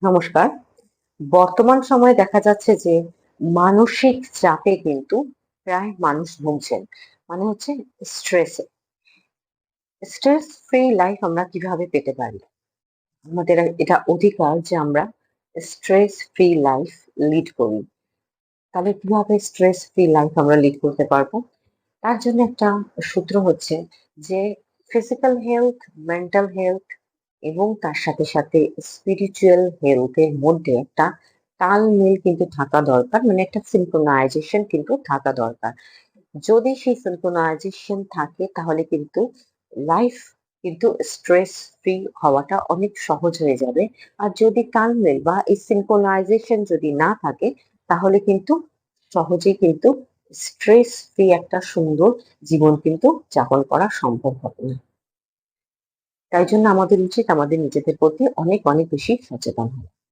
নমস্কার। বর্তমান সময়ে দেখা যাচ্ছে যে মানসিক চাপে কিন্তু প্রায় মানুষ ভুগছেন। মানে হচ্ছে স্ট্রেসে। স্ট্রেস ফ্রি লাইফ আমরা কিভাবে পেতে পারি? আমাদের এটা অধিকার যে আমরা স্ট্রেস ফ্রি লাইফ লিড করি। তাহলে কিভাবে স্ট্রেস ফ্রি লাইফ আমরা লিড করতে পারবো? তার জন্য একটা সূত্র হচ্ছে যে ফিজিক্যাল হেলথ, মেন্টাল হেলথ এবং তার সাথে স্পিরিচুয়াল হেলথ এর মধ্যে একটা তালমেল কিন্তু থাকা দরকার। মানে একটা সিনক্রোনাইজেশন কিন্তু থাকা দরকার। যদি সেই সিনক্রোনাইজেশন থাকে তাহলে কিন্তু লাইফ কিন্তু স্ট্রেস ফ্রি হওয়াটা অনেক সহজ হয়ে যাবে। আর যদি তালমেল বা এই সিনক্রোনাইজেশন যদি না থাকে তাহলে কিন্তু সহজেই কিন্তু স্ট্রেস ফ্রি একটা সুন্দর জীবন কিন্তু যাপন করা সম্ভব হবে না। তাই জন্য আমাদের উচিত আমাদের নিজেদের প্রতি অনেক বেশি সচেতন হওয়া।